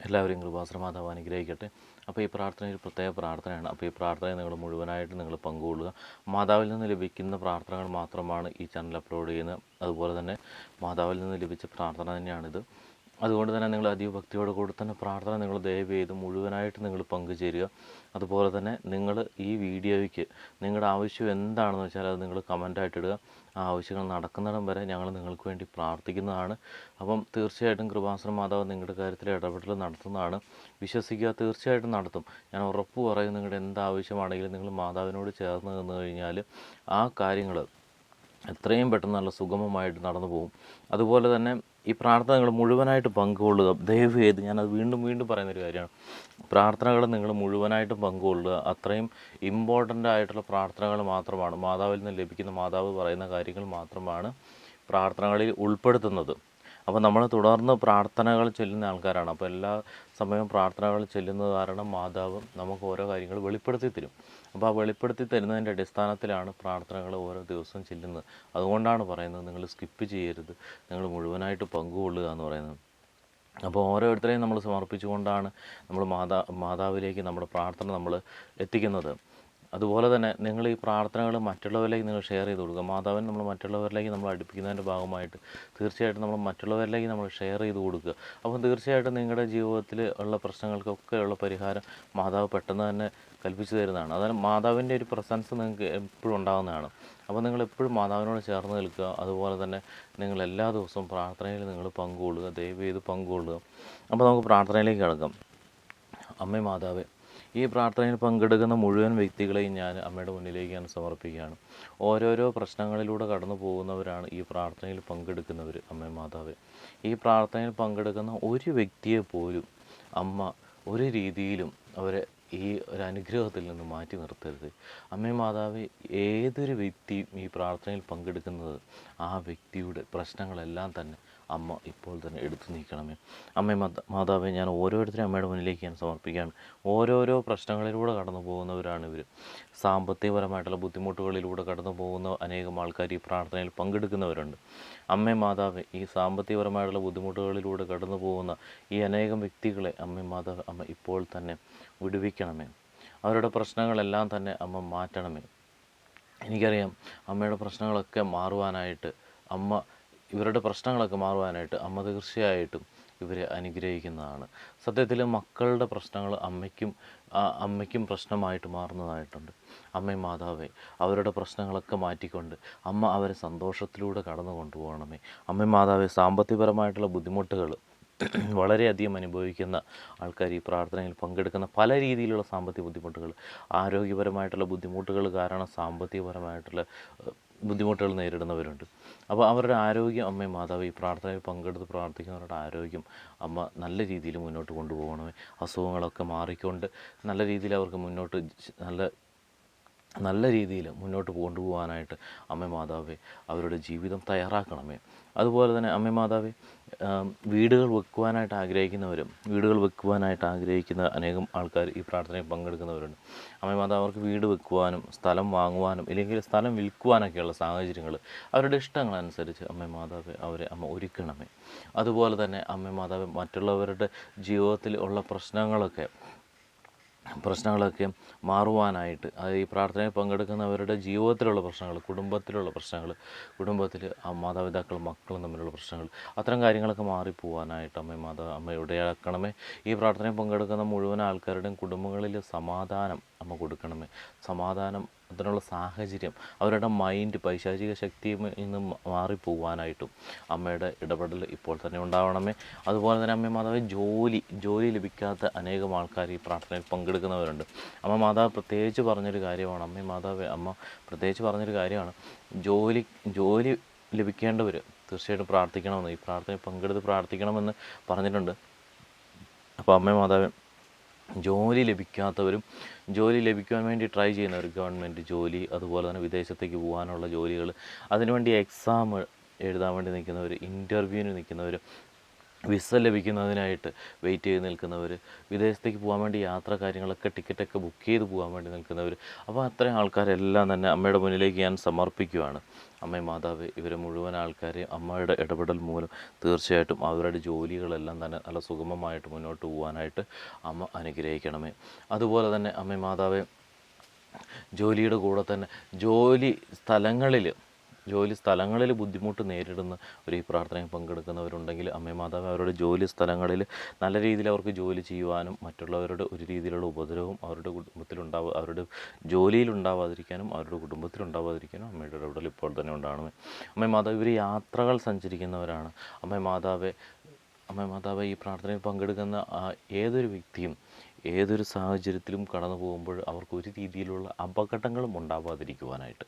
എല്ലാവരെയും കൃപാസനമാതാവ് അനുഗ്രഹിക്കട്ടെ. അപ്പോൾ ഈ പ്രാർത്ഥന ഒരു പ്രത്യേക പ്രാർത്ഥനയാണ്. അപ്പോൾ ഈ പ്രാർത്ഥന നിങ്ങൾ മുഴുവനായിട്ട് നിങ്ങൾ പങ്കുകൊള്ളുക. മാതാവിൽ നിന്ന് ലഭിക്കുന്ന പ്രാർത്ഥനകൾ മാത്രമാണ് ഈ ചാനൽ അപ്ലോഡ് ചെയ്യുന്നത്. അതുപോലെ തന്നെ മാതാവിൽ നിന്ന് ലഭിച്ച പ്രാർത്ഥന തന്നെയാണിത്. അതുകൊണ്ട് തന്നെ നിങ്ങൾ അതീവ ഭക്തിയോട് കൂടി തന്നെ പ്രാർത്ഥന നിങ്ങൾ ദയവ് ചെയ്ത് മുഴുവനായിട്ട് നിങ്ങൾ പങ്കുചേരുക. അതുപോലെ തന്നെ നിങ്ങൾ ഈ വീഡിയോയ്ക്ക് നിങ്ങളുടെ ആവശ്യം എന്താണെന്ന് വെച്ചാൽ അത് നിങ്ങൾ കമൻറ്റായിട്ട് ഇടുക. ആ ആവശ്യങ്ങൾ നടക്കുന്നിടം വരെ ഞങ്ങൾ നിങ്ങൾക്ക് വേണ്ടി പ്രാർത്ഥിക്കുന്നതാണ്. അപ്പം തീർച്ചയായിട്ടും കൃപാസന മാതാവ് നിങ്ങളുടെ കാര്യത്തിൽ ഇടപെടൽ നടത്തുന്നതാണ്. വിശ്വസിക്കുക, തീർച്ചയായിട്ടും നടത്തും. ഞാൻ ഉറപ്പ് പറയും, നിങ്ങളുടെ എന്താവശ്യമാണെങ്കിലും നിങ്ങൾ മാതാവിനോട് ചേർന്ന് നിന്ന് കഴിഞ്ഞാൽ ആ കാര്യങ്ങൾ എത്രയും പെട്ടെന്ന് നല്ല സുഗമമായിട്ട് നടന്നു പോകും. അതുപോലെ തന്നെ ഈ പ്രാർത്ഥനകൾ മുഴുവനായിട്ട് പങ്കുകൊള്ളുക. ദയവ് ചെയ്ത് ഞാനത് വീണ്ടും വീണ്ടും പറയുന്നൊരു കാര്യമാണ്. പ്രാർത്ഥനകൾ നിങ്ങൾ മുഴുവനായിട്ടും പങ്കുകൊള്ളുക. അത്രയും ഇമ്പോർട്ടൻ്റ് ആയിട്ടുള്ള പ്രാർത്ഥനകൾ മാത്രമാണ് മാതാവിൽ നിന്ന് ലഭിക്കുന്ന, മാതാവ് പറയുന്ന കാര്യങ്ങൾ മാത്രമാണ് പ്രാർത്ഥനകളിൽ ഉൾപ്പെടുത്തുന്നത്. അപ്പോൾ നമ്മൾ തുടർന്ന് പ്രാർത്ഥനകൾ ചൊല്ലുന്ന ആൾക്കാരാണ്. അപ്പോൾ എല്ലാ സമയവും പ്രാർത്ഥനകൾ ചൊല്ലുന്നത് കാരണം മാതാവ് നമുക്ക് ഓരോ കാര്യങ്ങൾ വെളിപ്പെടുത്തി തരും. അപ്പോൾ ആ വെളിപ്പെടുത്തി തരുന്നതിൻ്റെ അടിസ്ഥാനത്തിലാണ് പ്രാർത്ഥനകൾ ഓരോ ദിവസവും ചെല്ലുന്നത്. അതുകൊണ്ടാണ് പറയുന്നത് നിങ്ങൾ സ്കിപ്പ് ചെയ്യരുത്, നിങ്ങൾ മുഴുവനായിട്ട് പങ്കുകൊള്ളുക എന്ന് പറയുന്നത്. അപ്പോൾ ഓരോരുത്തരെയും നമ്മൾ സമർപ്പിച്ചുകൊണ്ടാണ് നമ്മൾ മാതാവിലേക്ക് നമ്മുടെ പ്രാർത്ഥന നമ്മൾ എത്തിക്കുന്നത്. അതുപോലെ തന്നെ നിങ്ങൾ ഈ പ്രാർത്ഥനകൾ മറ്റുള്ളവരിലേക്ക് നിങ്ങൾ ഷെയർ ചെയ്ത് കൊടുക്കുക. മാതാവിനെ നമ്മൾ മറ്റുള്ളവരിലേക്ക് നമ്മൾ അടുപ്പിക്കുന്നതിൻ്റെ ഭാഗമായിട്ട് തീർച്ചയായിട്ടും നമ്മൾ മറ്റുള്ളവരിലേക്ക് നമ്മൾ ഷെയർ ചെയ്ത് കൊടുക്കുക. അപ്പോൾ തീർച്ചയായിട്ടും നിങ്ങളുടെ ജീവിതത്തിൽ ഉള്ള പ്രശ്നങ്ങൾക്കൊക്കെയുള്ള പരിഹാരം മാതാവ് പെട്ടെന്ന് തന്നെ കൽപ്പിച്ചു തരുന്നതാണ്. അതായത് മാതാവിൻ്റെ ഒരു പ്രസൻസ് നിങ്ങൾക്ക് എപ്പോഴും ഉണ്ടാകുന്നതാണ്. അപ്പോൾ നിങ്ങൾ എപ്പോഴും മാതാവിനോട് ചേർന്ന് നിൽക്കുക. അതുപോലെ തന്നെ നിങ്ങൾ എല്ലാ ദിവസവും പ്രാർത്ഥനയിൽ നിങ്ങൾ പങ്കുകൊള്ളുക. ദയവ് ചെയ്ത് പങ്കുകൊള്ളുക. അപ്പോൾ നമുക്ക് പ്രാർത്ഥനയിലേക്ക് കിടക്കാം. അമ്മേ മാതാവേ, ഈ പ്രാർത്ഥനയിൽ പങ്കെടുക്കുന്ന മുഴുവൻ വ്യക്തികളെയും ഞാൻ അമ്മയുടെ മുന്നിലേക്ക് ഞാൻ സമർപ്പിക്കുകയാണ്. ഓരോരോ പ്രശ്നങ്ങളിലൂടെ കടന്നു പോകുന്നവരാണ് ഈ പ്രാർത്ഥനയിൽ പങ്കെടുക്കുന്നവർ. അമ്മേ മാതാവേ, ഈ പ്രാർത്ഥനയിൽ പങ്കെടുക്കുന്ന ഒരു വ്യക്തിയെ പോലും അമ്മ ഒരു രീതിയിലും അവരെ ഈ ഒരു അനുഗ്രഹത്തിൽ നിന്ന് മാറ്റി നിർത്തരുത്. അമ്മേ മാതാവേ, ഏതൊരു വ്യക്തിയും ഈ പ്രാർത്ഥനയിൽ പങ്കെടുക്കുന്നത് ആ വ്യക്തിയുടെ പ്രശ്നങ്ങളെല്ലാം തന്നെ അമ്മ ഇപ്പോൾ തന്നെ എടുത്തു നീക്കണമേ. അമ്മേ മാതാവേ, ഞാൻ ഓരോരുത്തരും അമ്മയുടെ മുന്നിലേക്ക് ഞാൻ സമർപ്പിക്കുകയാണ്. ഓരോരോ പ്രശ്നങ്ങളിലൂടെ കടന്നു പോകുന്നവരാണ് ഇവർ. സാമ്പത്തികപരമായിട്ടുള്ള ബുദ്ധിമുട്ടുകളിലൂടെ കടന്നു പോകുന്ന അനേകം ആൾക്കാർ ഈ പ്രാർത്ഥനയിൽ പങ്കെടുക്കുന്നവരുണ്ട്. അമ്മേ മാതാവേ, ഈ സാമ്പത്തികപരമായിട്ടുള്ള ബുദ്ധിമുട്ടുകളിലൂടെ കടന്നു പോകുന്ന ഈ അനേകം വ്യക്തികളെ അമ്മേ മാതാവ് അമ്മ ഇപ്പോൾ തന്നെ വിടുവിക്കണമേ. അവരുടെ പ്രശ്നങ്ങളെല്ലാം തന്നെ അമ്മ മാറ്റണമേ. എനിക്കറിയാം അമ്മയുടെ പ്രശ്നങ്ങളൊക്കെ മാറുവാനായിട്ട് ഇവരുടെ പ്രശ്നങ്ങളൊക്കെ മാറുവാനായിട്ട് അമ്മ തീർച്ചയായിട്ടും ഇവരെ അനുഗ്രഹിക്കുന്നതാണ്. സത്യത്തിൽ മക്കളുടെ പ്രശ്നങ്ങൾ അമ്മയ്ക്കും പ്രശ്നമായിട്ട് മാറുന്നതായിട്ടുണ്ട്. അമ്മേ മാതാവേ, അവരുടെ പ്രശ്നങ്ങളൊക്കെ മാറ്റിക്കൊണ്ട് അമ്മ അവരെ സന്തോഷത്തിലൂടെ കടന്നു കൊണ്ടുപോകണമേ. അമ്മേ മാതാവേ, സാമ്പത്തികപരമായിട്ടുള്ള ബുദ്ധിമുട്ടുകൾ വളരെയധികം അനുഭവിക്കുന്ന ആൾക്കാർ ഈ പ്രാർത്ഥനയിൽ പങ്കെടുക്കുന്ന പല രീതിയിലുള്ള സാമ്പത്തിക ബുദ്ധിമുട്ടുകൾ, ആരോഗ്യപരമായിട്ടുള്ള ബുദ്ധിമുട്ടുകൾ കാരണം സാമ്പത്തികപരമായിട്ടുള്ള ബുദ്ധിമുട്ടുകൾ നേരിടുന്നവരുണ്ട്. അപ്പോൾ അവരുടെ ആരോഗ്യം അമ്മേ മാതാവ് ഈ പ്രാർത്ഥനയിൽ പങ്കെടുത്ത് പ്രാർത്ഥിക്കുന്നവരുടെ ആരോഗ്യം അമ്മ നല്ല രീതിയിൽ മുന്നോട്ട് കൊണ്ടുപോകണമേ. അസുഖങ്ങളൊക്കെ മാറിക്കൊണ്ട് നല്ല രീതിയിൽ അവർക്ക് നല്ല രീതിയിൽ മുന്നോട്ട് കൊണ്ടുപോകാനായിട്ട് അമ്മേ മാതാവേ അവരുടെ ജീവിതം തയ്യാറാക്കണമേ. അതുപോലെ തന്നെ അമ്മേ മാതാവേ, വീടുകൾ വെക്കുവാനായിട്ട് ആഗ്രഹിക്കുന്ന അനേകം ആൾക്കാർ ഈ പ്രാർത്ഥനയിൽ പങ്കെടുക്കുന്നവരുണ്ട്. അമ്മേ മാതാവ്, അവർക്ക് വീട് വെക്കുവാനും സ്ഥലം വാങ്ങുവാനും ഇല്ലെങ്കിൽ സ്ഥലം വിൽക്കുവാനൊക്കെയുള്ള സാഹചര്യങ്ങൾ അവരുടെ ഇഷ്ടങ്ങളനുസരിച്ച് അമ്മേ മാതാവേ അവരെ അമ്മ ഒരുക്കണമേ. അതുപോലെ തന്നെ അമ്മേ മാതാവേ, മറ്റുള്ളവരുടെ ജീവിതത്തിൽ ഉള്ള പ്രശ്നങ്ങളൊക്കെ മാറുവാനായിട്ട്, അതായത് ഈ പ്രാർത്ഥനയിൽ പങ്കെടുക്കുന്നവരുടെ ജീവിതത്തിലുള്ള പ്രശ്നങ്ങൾ, കുടുംബത്തിൽ മാതാപിതാക്കളും മക്കളും തമ്മിലുള്ള പ്രശ്നങ്ങൾ, അത്തരം കാര്യങ്ങളൊക്കെ മാറിപ്പോവാനായിട്ട് അമ്മ ഇടയാക്കണമേ. ഈ പ്രാർത്ഥനയിൽ പങ്കെടുക്കുന്ന മുഴുവൻ ആൾക്കാരുടെയും കുടുംബങ്ങളിൽ സമാധാനം അമ്മ കൊടുക്കണമേ. അതിനുള്ള സാഹചര്യം, അവരുടെ മൈൻഡ് പൈശാചിക ശക്തിയിൽ നിന്ന് മാറിപ്പോവാനായിട്ടും അമ്മയുടെ ഇടപെടൽ ഇപ്പോൾ തന്നെ ഉണ്ടാവണമേ. അതുപോലെ തന്നെ അമ്മ മാതാവ്, ജോലി ലഭിക്കാത്ത അനേകം ആൾക്കാർ ഈ പ്രാർത്ഥനയിൽ പങ്കെടുക്കുന്നവരുണ്ട്. അമ്മ മാതാവ് പ്രത്യേകിച്ച് പറഞ്ഞൊരു കാര്യമാണ്. ജോലി ലഭിക്കേണ്ടവർ തീർച്ചയായിട്ടും പ്രാർത്ഥിക്കണമെന്ന്, ഈ പ്രാർത്ഥനയിൽ പങ്കെടുത്ത് പ്രാർത്ഥിക്കണമെന്ന് പറഞ്ഞിട്ടുണ്ട്. അപ്പോൾ അമ്മ മാതാവ്, ജോലി ലഭിക്കാത്തവരും ജോലി ലഭിക്കുവാൻ വേണ്ടി ട്രൈ ചെയ്യുന്നവർ, ഗവൺമെൻറ് ജോലി, അതുപോലെ തന്നെ വിദേശത്തേക്ക് പോകാനുള്ള ജോലികൾ, അതിനുവേണ്ടി എക്സാം എഴുതാൻ വേണ്ടി നിൽക്കുന്നവർ, ഇൻ്റർവ്യൂവിന് നിൽക്കുന്നവർ, വിസ ലഭിക്കുന്നതിനായിട്ട് വെയിറ്റ് ചെയ്ത് നിൽക്കുന്നവർ, വിദേശത്തേക്ക് പോകാൻ വേണ്ടി യാത്ര കാര്യങ്ങളൊക്കെ ടിക്കറ്റൊക്കെ ബുക്ക് ചെയ്ത് പോകാൻ വേണ്ടി നിൽക്കുന്നവർ, അപ്പോൾ അത്രയും ആൾക്കാരെല്ലാം തന്നെ അമ്മയുടെ മുന്നിലേക്ക് ഞാൻ സമർപ്പിക്കുകയാണ്. അമ്മേ മാതാവ്, ഇവരെ മുഴുവൻ ആൾക്കാരെയും അമ്മയുടെ ഇടപെടൽ മൂലം തീർച്ചയായിട്ടും അവരുടെ ജോലികളെല്ലാം തന്നെ നല്ല സുഗമമായിട്ട് മുന്നോട്ട് പോകാനായിട്ട് അമ്മ അനുഗ്രഹിക്കണമേ. അതുപോലെ തന്നെ അമ്മേ മാതാവേ, ജോലിയുടെ കൂടെ തന്നെ ജോലി സ്ഥലങ്ങളിൽ ബുദ്ധിമുട്ട് നേരിടുന്ന ഈ പ്രാർത്ഥനയിൽ പങ്കെടുക്കുന്നവരുണ്ടെങ്കിൽ അമ്മേ മാതാവ്, അവരുടെ ജോലി സ്ഥലങ്ങളിൽ നല്ല രീതിയിൽ അവർക്ക് ജോലി ചെയ്യുവാനും മറ്റുള്ളവരുടെ ഒരു രീതിയിലുള്ള ഉപദ്രവവും അവരുടെ ജോലിയിൽ ഉണ്ടാവാതിരിക്കാനും അവരുടെ കുടുംബത്തിലുണ്ടാവാതിരിക്കാനും അമ്മയുടെ ഇടപെടൽ ഇപ്പോൾ തന്നെ ഉണ്ടാകണമേ. അമ്മേ മാതാവ്, ഇവർ യാത്രകൾ സഞ്ചരിക്കുന്നവരാണ്. അമ്മേ മാതാവ്, ഈ പ്രാർത്ഥനയിൽ പങ്കെടുക്കുന്ന ഏതൊരു വ്യക്തിയും ഏതൊരു സാഹചര്യത്തിലും കടന്നു പോകുമ്പോൾ അവർക്ക് ഒരു രീതിയിലുള്ള അപകടങ്ങൾ ഉണ്ടാവാതിരിക്കുവാനായിട്ട്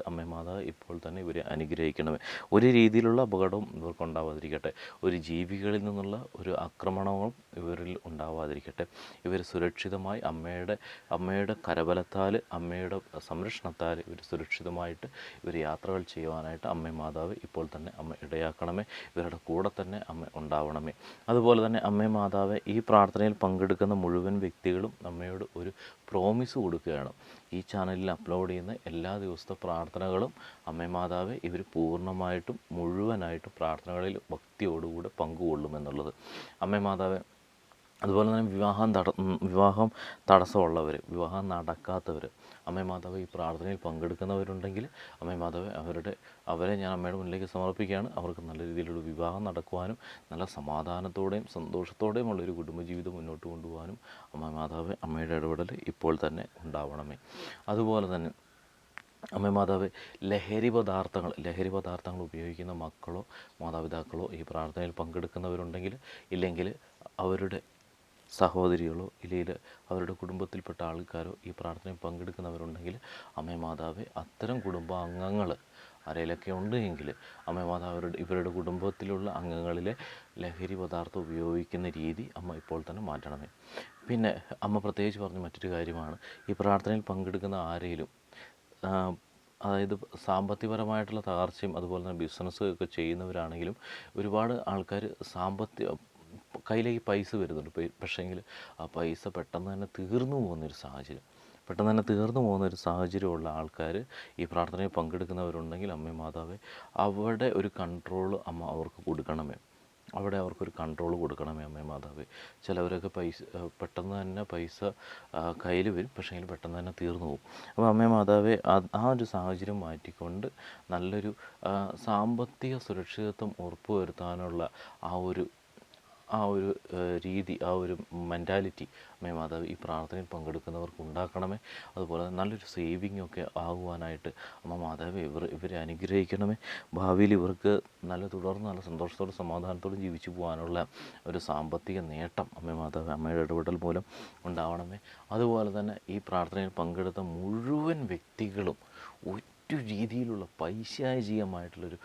അമ്മേ മാതാവ് ഇപ്പോൾ തന്നെ ഇവരെ അനുഗ്രഹിക്കണമേ. ഒരു രീതിയിലുള്ള അപകടവും ഇവർക്ക് ഉണ്ടാവാതിരിക്കട്ടെ. ഒരു ജീവികളിൽ നിന്നുള്ള ഒരു ആക്രമണവും ഇവരിൽ ഉണ്ടാവാതിരിക്കട്ടെ. ഇവർ സുരക്ഷിതമായി അമ്മയുടെ കരബലത്താൽ, അമ്മയുടെ സംരക്ഷണത്താൽ ഇവർ സുരക്ഷിതമായിട്ട് ഇവർ യാത്രകൾ ചെയ്യുവാനായിട്ട് അമ്മേ മാതാവ് ഇപ്പോൾ തന്നെ അമ്മ ഇടയാക്കണമേ. ഇവരുടെ കൂടെ തന്നെ അമ്മ ഉണ്ടാവണമേ. അതുപോലെ തന്നെ അമ്മേ മാതാവ്, ഈ പ്രാർത്ഥനയിൽ പങ്കെടുക്കുന്ന മുഴുവൻ വ്യക്തികളും അമ്മയോട് ഒരു പ്രോമിസ് കൊടുക്കുകയാണ്. ഈ ചാനലിൽ അപ്ലോഡ് ചെയ്യുന്ന എല്ലാ ദിവസത്തെ പ്രാർത്ഥനകളും അമ്മേ മാതാവ് ഇവർ പൂർണ്ണമായിട്ടും മുഴുവനായിട്ടും പ്രാർത്ഥനകളിൽ ഭക്തിയോടുകൂടെ പങ്കുകൊള്ളുമെന്നുള്ളത്. അമ്മേ മാതാവ്, അതുപോലെ തന്നെ വിവാഹം തടസ്സമുള്ളവർ, വിവാഹം നടക്കാത്തവർ, അമ്മേ മാതാവ്, ഈ പ്രാർത്ഥനയിൽ പങ്കെടുക്കുന്നവരുണ്ടെങ്കിൽ അമ്മേ മാതാവ്, അവരെ ഞാൻ അമ്മയുടെ മുന്നിലേക്ക് സമർപ്പിക്കുകയാണ്. അവർക്ക് നല്ല രീതിയിലുള്ള വിവാഹം നടക്കുവാനും നല്ല സമാധാനത്തോടെയും സന്തോഷത്തോടെയും ഉള്ളൊരു കുടുംബജീവിതം മുന്നോട്ട് കൊണ്ടുപോകാനും അമ്മേ മാതാവ്, അമ്മയുടെ ഇടപെടൽ ഇപ്പോൾ തന്നെ ഉണ്ടാവണമേ. അതുപോലെ തന്നെ അമ്മേ മാതാവ്, ലഹരി പദാർത്ഥങ്ങൾ ഉപയോഗിക്കുന്ന മക്കളോ മാതാപിതാക്കളോ ഈ പ്രാർത്ഥനയിൽ പങ്കെടുക്കുന്നവരുണ്ടെങ്കിൽ, ഇല്ലെങ്കിൽ അവരുടെ സഹോദരികളോ ഇല്ലെങ്കിൽ അവരുടെ കുടുംബത്തിൽപ്പെട്ട ആൾക്കാരോ ഈ പ്രാർത്ഥനയിൽ പങ്കെടുക്കുന്നവരുണ്ടെങ്കിൽ അമ്മേ മാതാവ്, അത്തരം കുടുംബാംഗങ്ങൾ ആരെങ്കിലൊക്കെ ഉണ്ട് എങ്കിൽ അമ്മേ മാതാവ്, ഇവരുടെ കുടുംബത്തിലുള്ള അംഗങ്ങളിലെ ലഹരി പദാർത്ഥം ഉപയോഗിക്കുന്ന രീതി അമ്മ ഇപ്പോൾ തന്നെ മാറ്റണമേ. പിന്നെ അമ്മ പ്രത്യേകിച്ച് പറഞ്ഞ മറ്റൊരു കാര്യമാണ്, ഈ പ്രാർത്ഥനയിൽ പങ്കെടുക്കുന്ന ആരെങ്കിലും അതായത് സാമ്പത്തികപരമായിട്ടുള്ള തകർച്ചയും അതുപോലെ തന്നെ ബിസിനസ് ഒക്കെ ചെയ്യുന്നവരാണെങ്കിലും ഒരുപാട് ആൾക്കാർ കയ്യിലേക്ക് പൈസ വരുന്നുണ്ട്. പക്ഷേങ്കിൽ ആ പൈസ പെട്ടെന്ന് തന്നെ തീർന്നു പോകുന്നൊരു സാഹചര്യമുള്ള ആൾക്കാർ ഈ പ്രാർത്ഥനയിൽ പങ്കെടുക്കുന്നവരുണ്ടെങ്കിൽ അമ്മേ മാതാവേ, അവിടെ ഒരു കൺട്രോൾ അമ്മ അവർക്ക് കൊടുക്കണമേ. അമ്മേ മാതാവേ. ചിലവരൊക്കെ പെട്ടെന്ന് തന്നെ പൈസ കയ്യിൽ വരും, പക്ഷേങ്കിൽ പെട്ടെന്ന് തന്നെ തീർന്നു പോകും. അപ്പോൾ അമ്മേ മാതാവേ, ആ ഒരു സാഹചര്യം മാറ്റിക്കൊണ്ട് നല്ലൊരു സാമ്പത്തിക സുരക്ഷിതത്വം ഉറപ്പുവരുത്താനുള്ള ആ ഒരു രീതി, ആ ഒരു മെൻറ്റാലിറ്റി അമ്മേ മാതാവ് ഈ പ്രാർത്ഥനയിൽ പങ്കെടുക്കുന്നവർക്ക് ഉണ്ടാക്കണമേ. അതുപോലെ നല്ലൊരു സേവിങ് ഒക്കെ ആകുവാനായിട്ട് അമ്മ മാതാവ് ഇവരെ അനുഗ്രഹിക്കണമേ. ഭാവിയിൽ ഇവർക്ക് തുടർന്ന് നല്ല സന്തോഷത്തോടും സമാധാനത്തോടും ജീവിച്ചു പോകാനുള്ള ഒരു സാമ്പത്തിക നേട്ടം അമ്മേ മാതാവ്, അമ്മയുടെ ഇടപെടൽ മൂലം ഉണ്ടാവണമേ. അതുപോലെ തന്നെ ഈ പ്രാർത്ഥനയിൽ പങ്കെടുത്ത മുഴുവൻ വ്യക്തികളും ഒരു രീതിയിലുള്ള പൈശാചികമായിട്ടുള്ളൊരു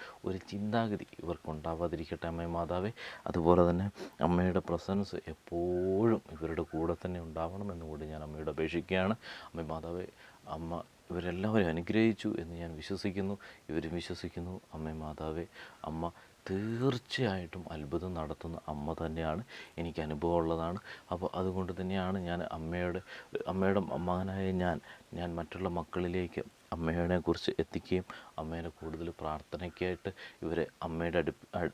ചിന്താഗതി ഇവർക്കുണ്ടാവാതിരിക്കട്ടെ അമ്മേ മാതാവേ. അതുപോലെ തന്നെ അമ്മയുടെ പ്രസൻസ് എപ്പോഴും ഇവരുടെ കൂടെ തന്നെ ഉണ്ടാവണമെന്ന് കൂടി ഞാൻ അമ്മയോട് അപേക്ഷിക്കുകയാണ്. അമ്മേ മാതാവേ, അമ്മ ഇവരെല്ലാവരും അനുഗ്രഹിച്ചു എന്ന് ഞാൻ വിശ്വസിക്കുന്നു, ഇവരും വിശ്വസിക്കുന്നു. അമ്മേ മാതാവേ, അമ്മ തീർച്ചയായിട്ടും അത്ഭുതം നടത്തുന്ന അമ്മ തന്നെയാണ്, എനിക്ക് അനുഭവമുള്ളതാണ്. അപ്പോൾ അതുകൊണ്ട് തന്നെയാണ് ഞാൻ അമ്മയുടെ മകനായ ഞാൻ മറ്റുള്ള മക്കളിലേക്ക് അമ്മയെക്കുറിച്ച് എത്തിക്കുകയും അമ്മേനെ കൂടുതൽ പ്രാർത്ഥനയ്ക്കായിട്ട് ഇവരെ അമ്മയുടെ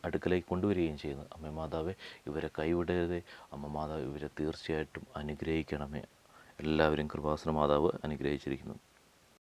അടുക്കലേക്ക് കൊണ്ടുവരികയും ചെയ്യുന്നത്. അമ്മേ മാതാവേ, ഇവരെ കൈവിടരുതേ. അമ്മ മാതാവ് ഇവരെ തീർച്ചയായിട്ടും അനുഗ്രഹിക്കണമേ. എല്ലാവരും കൃപാസന മാതാവ് അനുഗ്രഹിച്ചിരിക്കുന്നു.